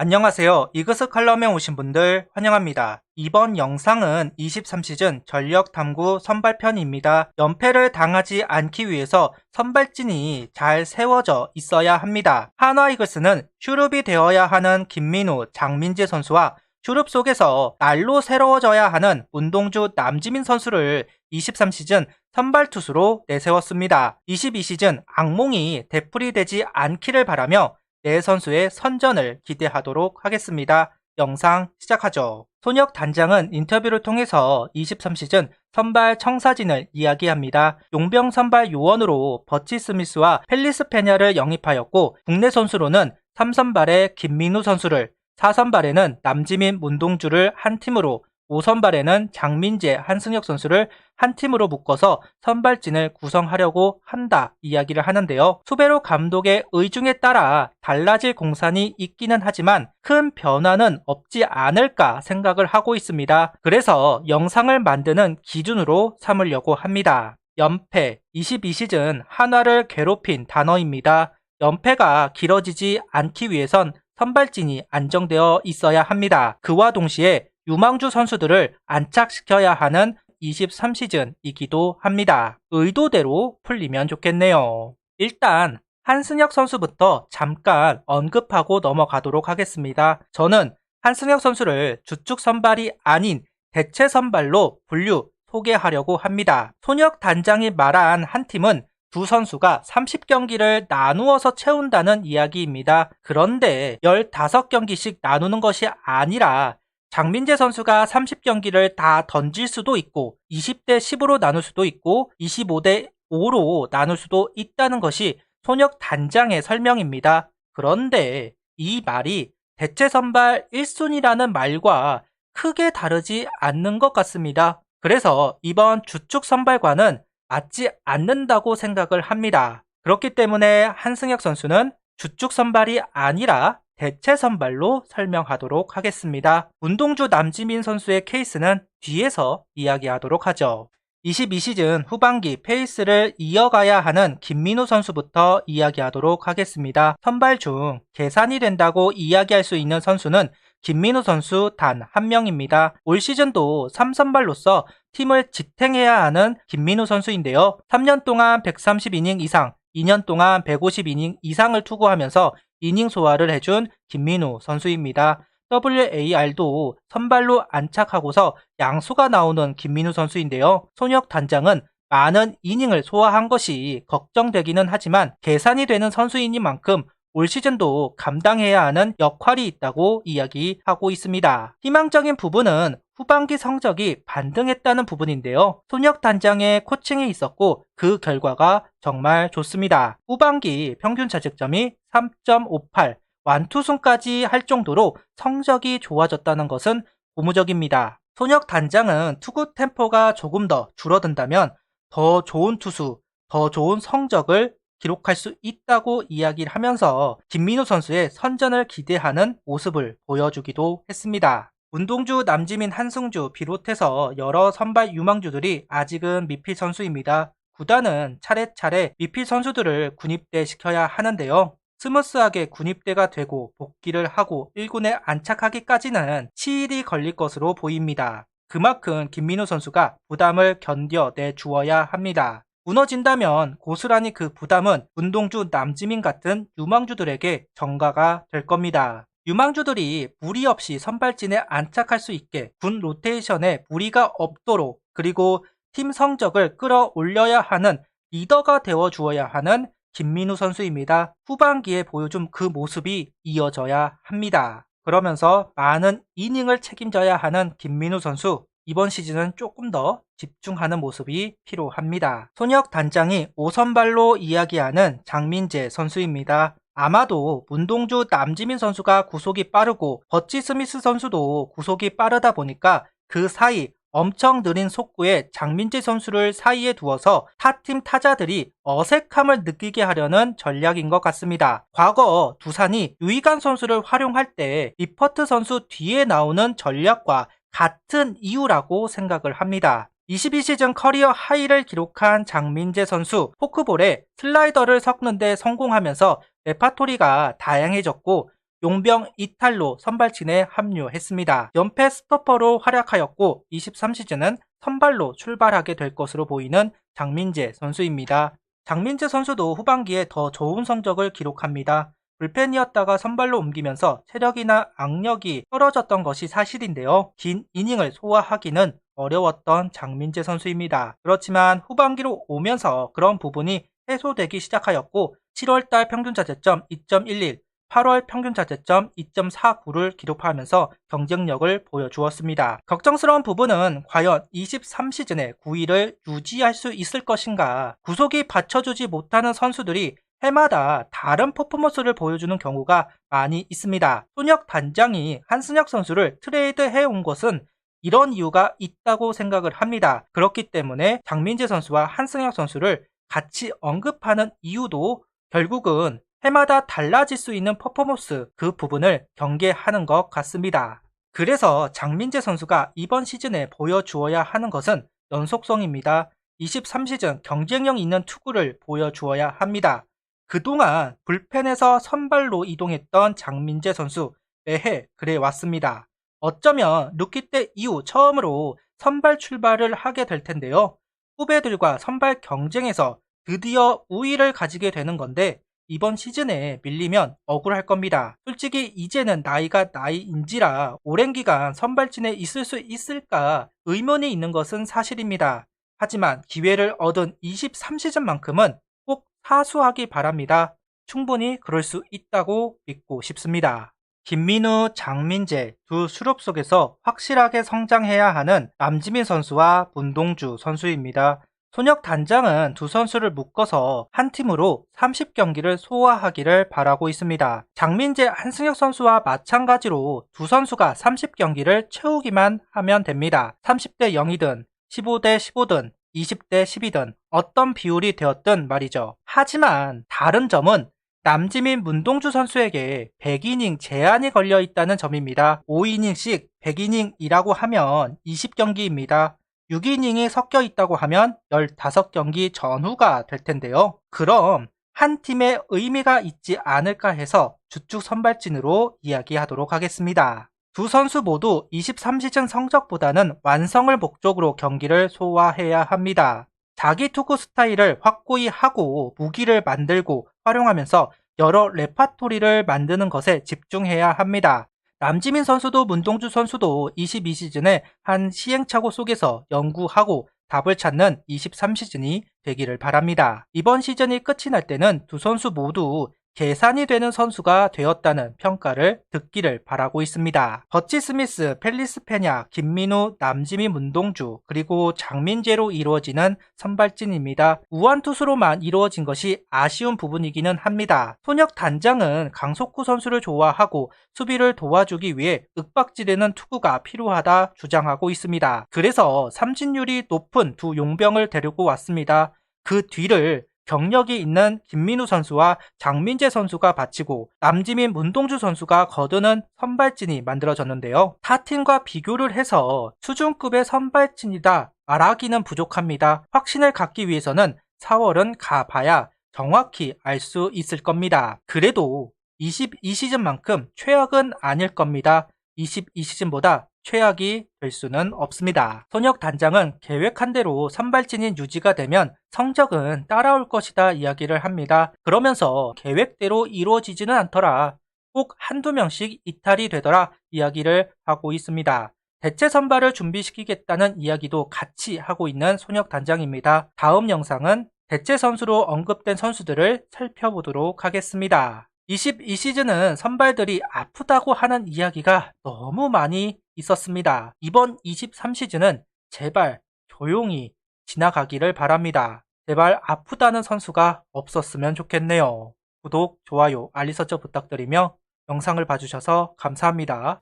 안녕하세요. 이그스 칼럼에 오신 분들 환영합니다. 이번 영상은 23시즌 전력 탐구 선발편입니다. 연패를 당하지 않기 위해서 선발진이 잘 세워져 있어야 합니다. 한화 이글스는 슈룹이 되어야 하는 김민우, 장민재 선수와 슈룹 속에서 날로 새로워져야 하는 문동주, 남지민 선수를 23시즌 선발 투수로 내세웠습니다. 22시즌 악몽이 되풀이되지 않기를 바라며 네 선수의 선전을 기대하도록 하겠습니다. 영상 시작하죠. 손혁 단장은 인터뷰를 통해서 23시즌 선발 청사진을 이야기합니다. 용병 선발 요원으로 버치 스미스와 펠리스 페냐를 영입하였고 국내 선수로는 3선발에 김민우 선수를, 4선발에는 남지민, 문동주를 한 팀으로, 5선발에는 장민재, 한승혁 선수를 한 팀으로 묶어서 선발진을 구성하려고 한다 이야기를 하는데요. 수베로 감독의 의중에 따라 달라질 공산이 있기는 하지만 큰 변화는 없지 않을까 생각을 하고 있습니다. 그래서 영상을 만드는 기준으로 삼으려고 합니다. 연패, 22시즌 한화를 괴롭힌 단어입니다. 연패가 길어지지 않기 위해선 선발진이 안정되어 있어야 합니다. 그와 동시에 유망주 선수들을 안착시켜야 하는 23시즌이기도 합니다. 의도대로 풀리면 좋겠네요. 일단 한승혁 선수부터 잠깐 언급하고 넘어가도록 하겠습니다. 저는 한승혁 선수를 주축 선발이 아닌 대체 선발로 분류 소개하려고 합니다. 손혁 단장이 말한 한 팀은 두 선수가 30경기를 나누어서 채운다는 이야기입니다. 그런데 15경기씩 나누는 것이 아니라 장민재 선수가 30경기를 다 던질 수도 있고 20대 10으로 나눌 수도 있고 25대 5로 나눌 수도 있다는 것이 손혁 단장의 설명입니다. 그런데 이 말이 대체 선발 1순위라는 말과 크게 다르지 않는 것 같습니다. 그래서 이번 주축 선발과는 맞지 않는다고 생각을 합니다. 그렇기 때문에 한승혁 선수는 주축 선발이 아니라 대체 선발로 설명하도록 하겠습니다. 문동주, 남지민 선수의 케이스는 뒤에서 이야기하도록 하죠. 22시즌 후반기 페이스를 이어가야 하는 김민우 선수부터 이야기하도록 하겠습니다. 선발 중 계산이 된다고 이야기할 수 있는 선수는 김민우 선수 단 한 명입니다. 올 시즌도 3선발로서 팀을 지탱해야 하는 김민우 선수인데요. 3년 동안 130이닝 이상, 2년 동안 150이닝 이상을 투구하면서 이닝 소화를 해준 김민우 선수입니다. WAR도 선발로 안착하고서 양수가 나오는 김민우 선수인데요. 손혁 단장은 많은 이닝을 소화한 것이 걱정되기는 하지만 계산이 되는 선수이니만큼 올 시즌도 감당해야 하는 역할이 있다고 이야기하고 있습니다. 희망적인 부분은 후반기 성적이 반등했다는 부분인데요. 손혁 단장의 코칭이 있었고 그 결과가 정말 좋습니다. 후반기 평균 자책점이 3.58, 완투승까지 할 정도로 성적이 좋아졌다는 것은 고무적입니다. 손혁 단장은 투구 템포가 조금 더 줄어든다면 더 좋은 투수, 더 좋은 성적을 기록할 수 있다고 이야기를 하면서 김민우 선수의 선전을 기대하는 모습을 보여주기도 했습니다. 문동주, 남지민, 한승주 비롯해서 여러 선발 유망주들이 아직은 미필 선수입니다. 구단은 차례차례 미필 선수들을 군입대 시켜야 하는데요. 스무스하게 군입대가 되고 복귀를 하고 1군에 안착하기까지는 시일이 걸릴 것으로 보입니다. 그만큼 김민우 선수가 부담을 견뎌내 주어야 합니다. 무너진다면 고스란히 그 부담은 문동주, 남지민 같은 유망주들에게 전가가 될 겁니다. 유망주들이 무리 없이 선발진에 안착할 수 있게 군 로테이션에 무리가 없도록 그리고 팀 성적을 끌어올려야 하는 리더가 되어 주어야 하는 김민우 선수입니다. 후반기에 보여준 그 모습이 이어져야 합니다. 그러면서 많은 이닝을 책임져야 하는 김민우 선수, 이번 시즌은 조금 더 집중하는 모습이 필요합니다. 손혁 단장이 5선발로 이야기하는 장민재 선수입니다. 아마도 문동주, 남지민 선수가 구속이 빠르고 버치 스미스 선수도 구속이 빠르다 보니까 그 사이 엄청 느린 속구에 장민재 선수를 사이에 두어서 타팀 타자들이 어색함을 느끼게 하려는 전략인 것 같습니다. 과거 두산이 유이간 선수를 활용할 때 리퍼트 선수 뒤에 나오는 전략과 같은 이유라고 생각을 합니다. 22시즌 커리어 하이를 기록한 장민재 선수, 포크볼에 슬라이더를 섞는데 성공하면서 레파토리가 다양해졌고 용병 이탈로 선발진에 합류했습니다. 연패 스토퍼로 활약하였고 23시즌은 선발로 출발하게 될 것으로 보이는 장민재 선수입니다. 장민재 선수도 후반기에 더 좋은 성적을 기록합니다. 불펜이었다가 선발로 옮기면서 체력이나 악력이 떨어졌던 것이 사실인데요. 긴 이닝을 소화하기는 어려웠던 장민재 선수입니다. 그렇지만 후반기로 오면서 그런 부분이 해소되기 시작하였고 7월달 평균자책점 2.11, 8월 평균자책점 2.49를 기록하면서 경쟁력을 보여주었습니다. 걱정스러운 부분은 과연 23시즌에 9위를 유지할 수 있을 것인가. 구속이 받쳐주지 못하는 선수들이 해마다 다른 퍼포먼스를 보여주는 경우가 많이 있습니다. 손혁 단장이 한승혁 선수를 트레이드 해온 것은 이런 이유가 있다고 생각을 합니다. 그렇기 때문에 장민재 선수와 한승혁 선수를 같이 언급하는 이유도 결국은 해마다 달라질 수 있는 퍼포먼스, 그 부분을 경계하는 것 같습니다. 그래서 장민재 선수가 이번 시즌에 보여주어야 하는 것은 연속성입니다. 23시즌 경쟁력 있는 투구를 보여주어야 합니다. 그동안 불펜에서 선발로 이동했던 장민재 선수 매해 그래왔습니다. 어쩌면 루키 때 이후 처음으로 선발 출발을 하게 될 텐데요. 후배들과 선발 경쟁에서 드디어 우위를 가지게 되는 건데 이번 시즌에 밀리면 억울할 겁니다. 솔직히 이제는 나이가 나이인지라 오랜 기간 선발진에 있을 수 있을까 의문이 있는 것은 사실입니다. 하지만 기회를 얻은 23시즌만큼은 꼭 사수하기 바랍니다. 충분히 그럴 수 있다고 믿고 싶습니다. 김민우, 장민재 두 수렵 속에서 확실하게 성장해야 하는 남지민 선수와 문동주 선수입니다. 손혁 단장은 두 선수를 묶어서 한 팀으로 30경기를 소화하기를 바라고 있습니다. 장민재, 한승혁 선수와 마찬가지로 두 선수가 30경기를 채우기만 하면 됩니다. 30대 0이든 15대 15든 20대 12든 어떤 비율이 되었든 말이죠. 하지만 다른 점은 남지민, 문동주 선수에게 100이닝 제한이 걸려 있다는 점입니다. 5이닝씩 100이닝이라고 하면 20경기입니다. 6이닝이 섞여 있다고 하면 15경기 전후가 될 텐데요. 그럼 한 팀에 의미가 있지 않을까 해서 주축 선발진으로 이야기하도록 하겠습니다. 두 선수 모두 23시즌 성적보다는 완성을 목적으로 경기를 소화해야 합니다. 자기 투구 스타일을 확고히 하고 무기를 만들고 활용하면서 여러 레파토리를 만드는 것에 집중해야 합니다. 남지민 선수도 문동주 선수도 22시즌에 한 시행착오 속에서 연구하고 답을 찾는 23시즌이 되기를 바랍니다. 이번 시즌이 끝이 날 때는 두 선수 모두 계산이 되는 선수가 되었다는 평가를 듣기를 바라고 있습니다. 버치 스미스, 펠리스 페냐, 김민우, 남지민, 문동주 그리고 장민재로 이루어지는 선발진입니다. 우완투수로만 이루어진 것이 아쉬운 부분이기는 합니다. 손혁 단장은 강속구 선수를 좋아하고 수비를 도와주기 위해 윽박지르는 투구가 필요하다 주장하고 있습니다. 그래서 삼진율이 높은 두 용병을 데리고 왔습니다. 그 뒤를 경력이 있는 김민우 선수와 장민재 선수가 바치고 남지민, 문동주 선수가 거두는 선발진이 만들어졌는데요. 타팀과 비교를 해서 수준급의 선발진이다 말하기는 부족합니다. 확신을 갖기 위해서는 4월은 가봐야 정확히 알 수 있을 겁니다. 그래도 22시즌만큼 최악은 아닐 겁니다. 22시즌보다 최악이 될 수는 없습니다. 손혁 단장은 계획한 대로 선발진이 유지가 되면 성적은 따라올 것이다 이야기를 합니다. 그러면서 계획대로 이루어지지는 않더라. 꼭 한두 명씩 이탈이 되더라 이야기를 하고 있습니다. 대체 선발을 준비시키겠다는 이야기도 같이 하고 있는 손혁 단장입니다. 다음 영상은 대체 선수로 언급된 선수들을 살펴보도록 하겠습니다. 22시즌은 선발들이 아프다고 하는 이야기가 너무 많이 있었습니다. 이번 23시즌은 제발 조용히 지나가기를 바랍니다. 제발 아프다는 선수가 없었으면 좋겠네요. 구독, 좋아요, 알림 설정 부탁드리며 영상을 봐주셔서 감사합니다.